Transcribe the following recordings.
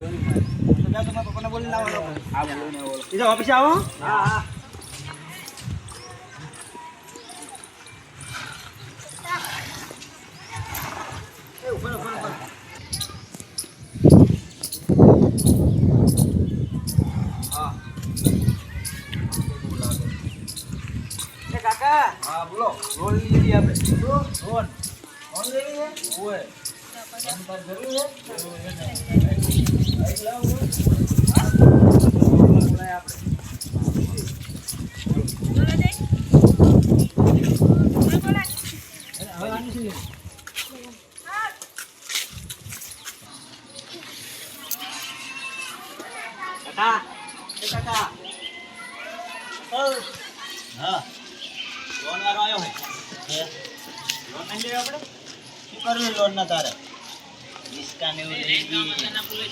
પપ્પાને બોલી લાવો. હા બોલો. બીજા ઓફિસે આવો. હા હા. કાકા હા બોલો. લોન લીધી આપણે. લોન લેવી છે. ઓય જરૂર છે કાકા. હા લોન વાળો આવ્યો હે. લોન નહીં લેવી આપણે. શું કરવી લોન ના તારે? રિસ્કા ને એવું લેવી.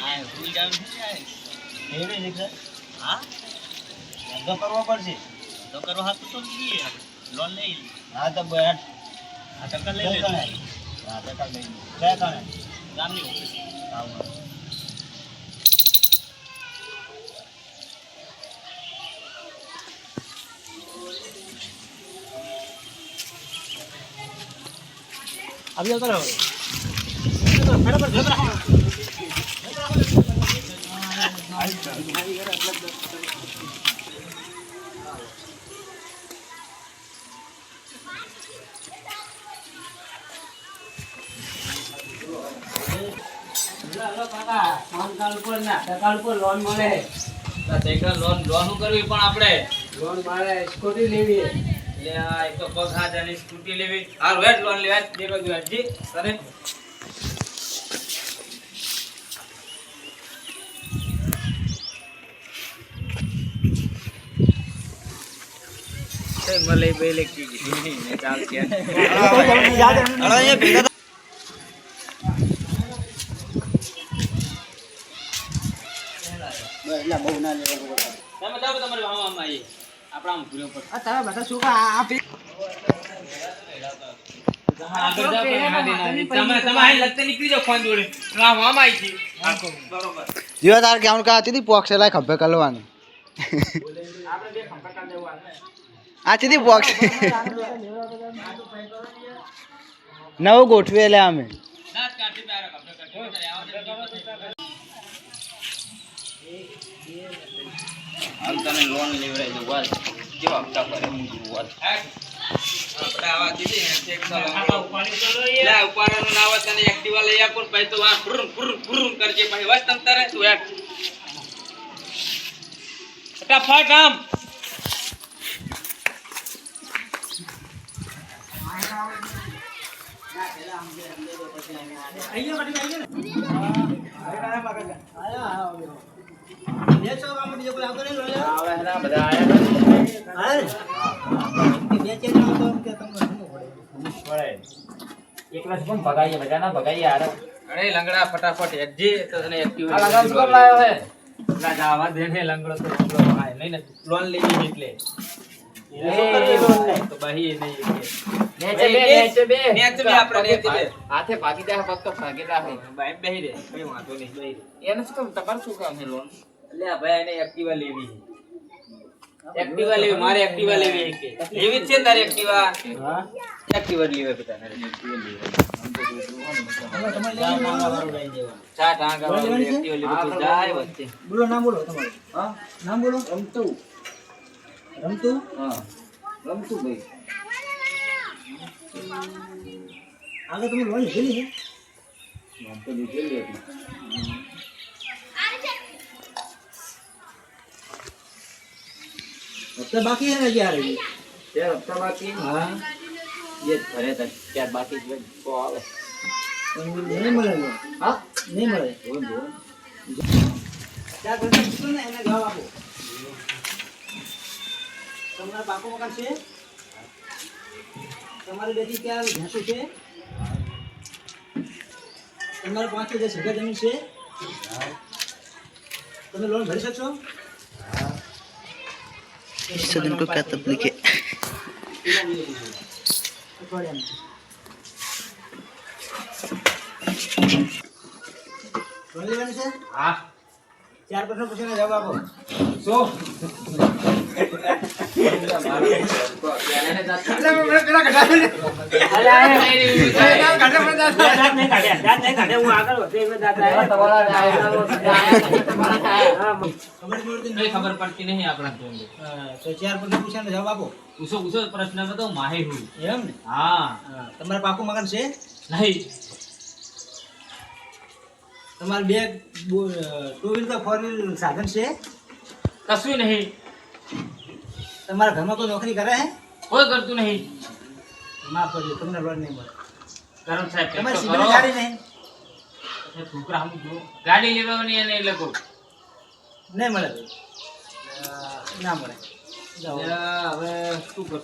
હા ભૂલ જાવ એવી નીકળે. હા ધંધો કરવો પડશે. ધંધો કરવો હા તો લઈએ લોન લઈ. હા તો બેઠ. હા ટકા લઈ લે. હા ટકા લઈ લે. ક્યાં કાણે? ગામની ઓફિસ. अभी होता रहो मैडम पर झगड़ा लोन મળે લોન લોન કરવી પણ આપણે લોન મારે સ્કૂટી લેવી એટલે આ એક તો પગ હાથ અને સ્કૂટી લેવી હાલ વેટ લોન લેવા દે બગી જી સરે તે મલે બેલે કી ને ચાલ કે અરે એ ભેગા એટલે બહુ ના લેવા તમે જાવ તમારે આમાં આવી આપણા આમ પૂરો પર આ તારા બધા શું આ તમે લગતે નીકળી જાવ ફોન જોડે આ મામા આવી છે બરોબર જીવા તાર કેમ કા હતી પોક્ષ લાય ખભે કલવાની આપણે બે ખભે કલ દેવા આ ચીધી પોક્ષ નવ ગોઠવે એટલે અમે દાંત કાઢી બાર ખભે કાઢી આવ તને લોન લેવરાઈ દો વાલ જો હપ્તા ભરે હું વાલ આપણે આવા દીધી ને ચેક ચાલો ઉપાડી તો લે ઉપાડવાનું ના આવે તને એક્ટિવા લઈ આપો ભાઈ તો આ ફુર કરજે ભાઈ વાસ તમ તારે તું યાર ફટાફટ આમ આયો બે છો કામ બીજો કોઈ આવતો નહીં આવે ના બધા આયા હા બે ચેક આવતો કે તમને પડે એકલા કોણ ભગાઈએ બધા ના ભગાઈએ યાર અરે લંગડા ફટાફટ હેડજે તો તને એક્ટિવ લંગડા કોણ લાવ્યો હે ના જાવા દે ને લંગડો તો લંગડો આય નહીં ને લોન લેવી એટલે તો બહી નહીં નેચે બે આપણે નેચે બે હાથે ભાગી દે ફક્ત ભાગી દે ભાઈ બેહી રે કઈ વાંધો નહીં બેહી રે એને શું તમાર શું કામ છે લોન લે ભાઈ એને એક્ટિવા લેવી એક્ટિવા લેવી મારે એક્ટિવા લેવી કે એવી છે તારે એક્ટિવા હા એક્ટિવા લેવી બતાને એક્ટિવા લેવી તમે લે માંગા વાળો લઈ દેવા ચા ટાંગા વાળો એક્ટિવા લેવી તો જાય વચ્ચે બોલો નામ બોલો તમારું હા નામ બોલો રમતું હા રમતું ભાઈ આગળ તમે લોન લીધેલી છે લોન તો લીધેલી હતી હપ્તા બાકી है ना यार ये हफ्ता बाकी हां ये भरे था क्या बाकी जो तो આવે नहीं મળે હા નહીં મળે બોલ क्या करते हो ने એને જવાબ આપો તમારા બાપુ મકાન છે તમારી બેટી ક્યાં ભેંસુ છે તમારે 5000 જગ્યા જમીન છે તમે લોન ભરી શકશો इस दिन को क्या तकलीफ है લોન લેવાની છે? હા 4 પ્રશ્નો પૂછીને જવાબ આપો. શું પેલા ઘટાડે ને. ખબર પડતી નહીં આપણા તો 4 પ્રશ્નો પૂછીને જવાબ આપો. પૂછો પ્રશ્ન તો માહિર હું એમ ને? હા તમારે પાકું મકાન છે? નહીં તમારે બે 2 વ્હીલ કે 4 વ્હીલ સાધન છે? કશું નહીં તમારા ઘરમાં કોઈ નોકરી કરે છે? કોઈ કરતું નહીં માફ કરજો, તમને લોન નહીં મળે. કરમ સાહેબ તમારી સિબિલ સારી નહીં? છોકરા હું જો ગાડી લેવાની અને એ લોકો નહીં મળે. ના મળે. જાઓ. હવે શું કરું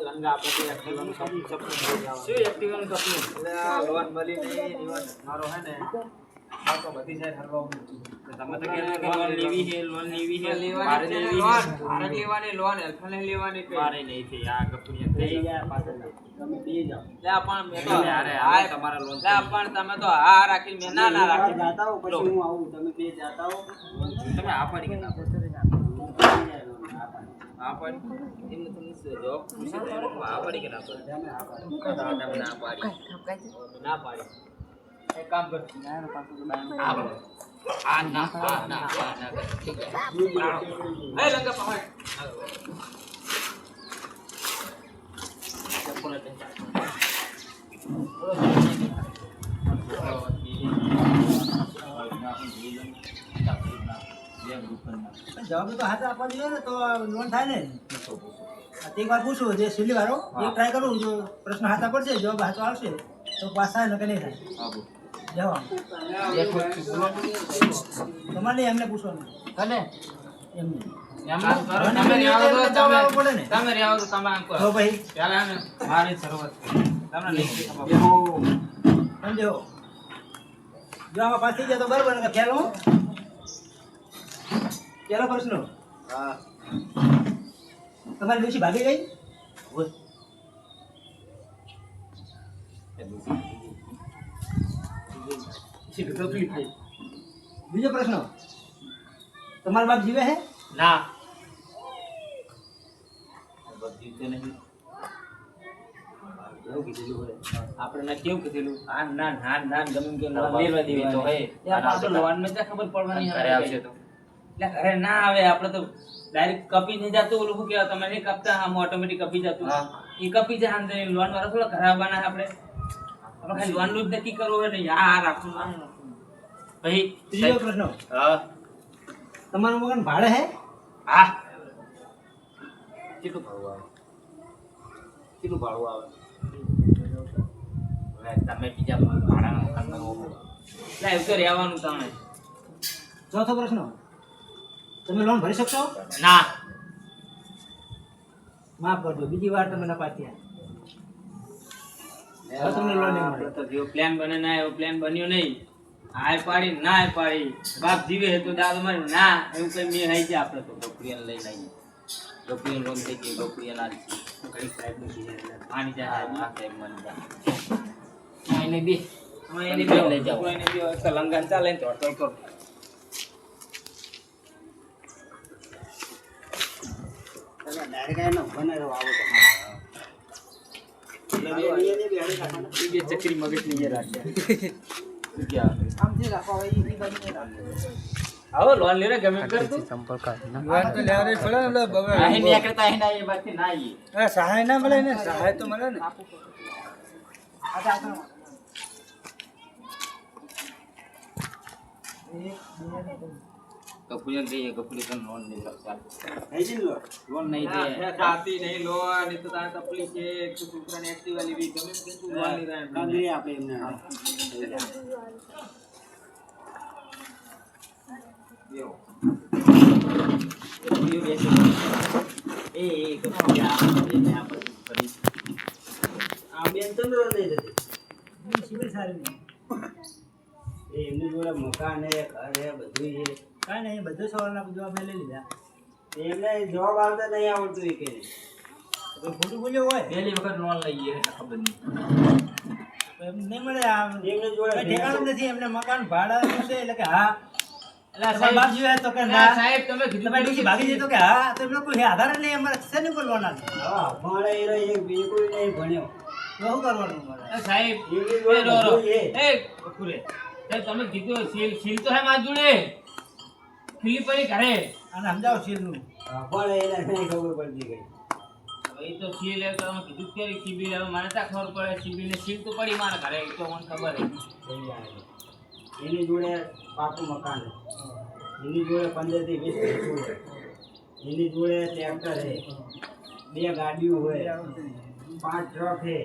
લંગા આપણે એક્ટિવાનું સપનું શું એક્ટિવાનું સપનું લોન મળી નહીં મારો હે ને તો બધી સાઈડ હરવા તમે તો કે લોન લેવી છે મારે લેવી લોન મારે લેવાની લોન એલ્ફાને લેવાની મારે નહીં છે આ કપુરિયા થઈ ગયા પાછળ તમે પી જાઓ લે પણ મે તો અરે આ તમારા લોન લે પણ તમે તો આ રાખી મે ના રાખી જાતા હો પછી હું આવું તમે પી જાતા હો તમે આ પડી કે ના આ પડી એમને તમને જોબ પૂછી દે આ પડી કે ના પડી તમે ના પાડી ના પાડી એક કામ કર ના પાછું આ ના ઠીક છે એ લંગા પહાડ ચપ્પલ દે જવાબ તો હાથ આપવા જોઈએ ને તો લોન થાય ને. એક વાર પૂછું જે સિલી વાળો એ ટ્રાય કરું, જો પ્રશ્ન હાથા પડશે જવાબ હાથો આવશે તો પાસ થાય ને કે નહીં થાય. જવાબ તમારે એમને પૂછવાનું કને એમને તો ભાઈ સમજો. જો આમાં પાસ થઈ જાય તો બરાબર ને ખ્યાલ હું પેલો પ્રશ્ન તમારી ડોશી ભાગી ગઈ? બીજો પ્રશ્ન તમારા બાપ જીવે છે? ના આપણે કેવું કીધેલું આ ના ના ના ગમે કે લેવા દેવી તો હે લોન માં ખબર પડવાની ઘરે આવશે તો એટલે ઘરે ના આવે આપણે તો ડાયરેક્ટ કપી નહીં જતું ઓલું શું કહેવાય તમે નહીં કપતા આમ ઓટોમેટિક કપી જતું એ કપી જાય આમ લોન વાળા થોડા ઘરે આવવાના આપણે ખાલી લોન નું જ નક્કી કરવું હોય ને આ રાખવું ભાઈ ત્રીજો પ્રશ્ન તમારું મકાન ભાડે હે? હા કેટલું ભાડું આવે તમે બીજા ભાડાના મકાનમાં એટલે એવું તો રહેવાનું તમે. ચોથો પ્રશ્ન તમે લોન ભરી શકશો? ના માફ કરજો, બીજી વાર તમે નપાસ થયા. હવે તમને લોન નહીં મળે. તો જેવો પ્લાન બને ના એવો પ્લાન બન્યો નહીં. આય પાડી ના આય પાડી બાપ જીવે તો દાદા મારે ના એવું કઈ મેં આવી જાય આપણે તો ગોપડીને લઈ લઈએ ગોપડીને લોન થઈ ગઈ ગોપડીએ ના ઘડી સાહેબ પાણી જાય આ સાહેબ મને જાય એને બી એને બી લઈ જાઓ એને બી લંગન ચાલે ને તો કરો ચકરી મગજ ની આવો લોન લેને ગમે કર તું સંપર્ક લોન તો લેવાની પડે ને બબે આહી ને કરતા આહી ના એ બાકી ના ઈ સહાય ના મળે ને, સહાય તો મળે ને. કપૂરિયન દઈએ કપૂરિયન લોન લઈ લો ચાલ નહીં છે લોન નહીં દે ખાતી નહીં લોન એ તો તારે તકલીફ છે તું છોકરાને એક્ટિવા લેવી ગમે તે તું લોન લઈ રહ્યા કાંગરી આપે એમને. યો એ કપૂરિયા આ બેન તો લોન નહીં દેતી. સિવિલ સારી નહીં. એમની જોડે મકાન હે ઘર હે બધું છે. કાંઈ નહીં, બધું સવારના જવાબ મેં લઈ લીધા. એમને જવાબ આવતા નહીં આવડતું એ કે ખોટું બોલ્યો હોય પહેલી વખત લોન લઈએ ખબર નહીં એમ નહીં મળે આ એમની જોડે કઈ ઠેકાણું નથી એમને મકાન ભાડાનું છે એટલે કે હા એલા તમારા બાપ જીવે તો કે ના સાહેબ તમે કીધું તમારી ડોશી ભાગી જાય તો કે હા તો એમને કોઈ આધાર જ નહીં અમારે શેની બોલવાના છે? હા ભણે એ રહી, એક બિલકુલ નહીં ભણ્યો. તો શું કરવાનું અમારે? સાહેબ એમની જોડે એ રો રો. બધું છે. એ બકુરે સાહેબ તમે કીધું સીલ તો હે માર જોડે ખીલી પડી ઘરે આને સમજાવો શીલનું. હા, ભણે એને નહીં ખબર પડતી કઈ. એ તો સીલ એ તમે કીધું કે સીબીલ હવે મને ત્યાં ખબર પડે સીબીલ ને સીલ તો પડી મારા ઘરે એ તો મને ખબર હે થઈ જાય. એની જોડે પાકું મકાન છે. એની જોડે 15 થી 20 ભેંસો હોય. એની જોડે ટ્રેક્ટર છે, 2 ગાડીઓ હોય, 5 ટ્રક છે,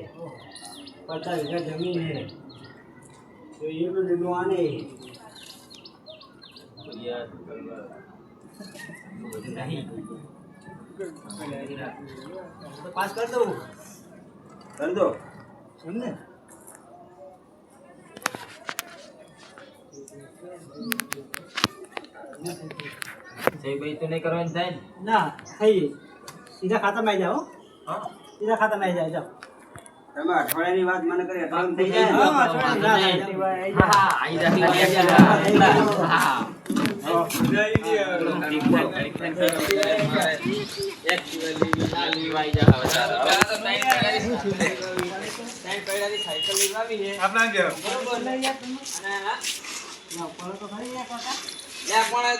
50 વીઘા જમીન છે. તો એટલું લીધું આને તો પાસ કરી દઉં કરી દો. એમને ભાઈ તો નહીં કરવાનું થાય ને ના થઈ સીધા ખાતામાં આવી જાઓ સીધા ખાતામાં આવી જાઓ જાઓ તમે અઠવાડિયાની વાત મને કરી, અઠવાડિયું થઈ જાય ને? હા, અઠવાડિયાની વાત આવી જાય.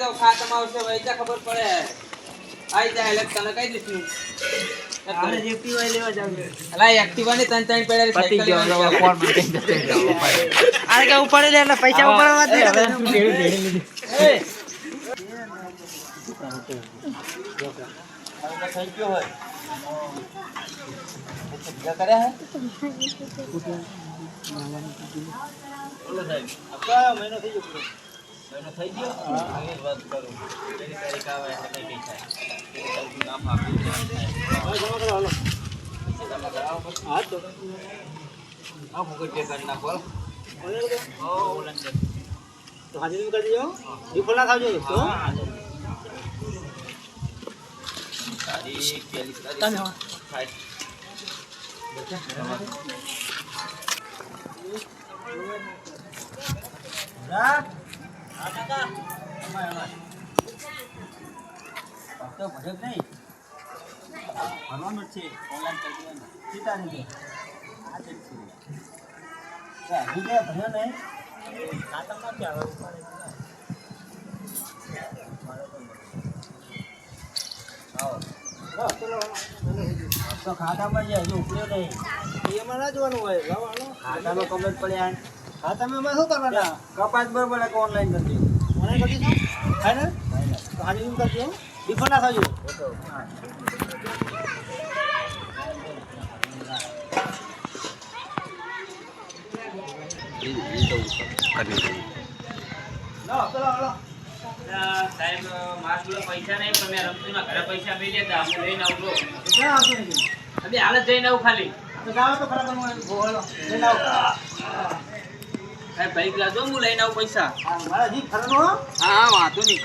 ખબર પડે આઈ જાય એટલે તને કઈ દીધું આપણે જે પીવાય લેવા જાવ છે. અલા એક્ટિવા ની ત્રણ ત્રણ પેડાની સાયકલ આ કે ઉપાડે લે એટલે પૈસા ઉપાડવા દે થઈ ગયો હોય બીજા કર્યા હે બોલો સાહેબ આખા મહિનો થઈ ગયો પૂરો. મહિનો થઈ ગયો આગળ વાત કરું તેની તારીખ આવે એટલે કઈ થાય કામ આપી હવે જમા કરો હાલો. જમા કરાવો પછી હા તો હા ફોકટ પે કરી નાખો ઓલે તો હો ઓલા તો હાજરી કરી દેજો ડિફોલ્ટ ના થાવજો તો તારીખ પહેલી તમે તારીખ હા થાય રાત આ કાકા અમાય તો ભજક નહીં ભરવાનું જ છે ઓનલાઈન કરી દેવાનું સીધા રીતે આ જ છે હજી કે ભર્યો નહીં ખાતામાં નથી આવે ઉપાડે તો ખાતામાં છે, હજુ ઉપડ્યો નહીં. એમાં ના જોવાનું હોય લાવવાનો ખાતામાં કમ્પ્લીટ પડ્યા. ખાતામાં એમાં શું કરવાના કપાસ બરોબર એટલે ઓનલાઈન કરી દો. મને કરી દઈશું ફાઈનલ તો હાજરી કરજો ડિફોલ્ટ ના થાવજો સાહેબ મારા જોડે પૈસા નહીં પણ મેં રમતુના ઘરે પૈસા મેં લેતા હું લઈને આવતો ક્યાં આવશે નહીં અબે હાલ જ જઈને આવું ખાલી તો જાઓ તો ખરા તમે બોલો લઈને આવો સાહેબ ભાઈ લાજો હું લઈને આવું પૈસા મારા જી ફરનો હા વાંધો નહીં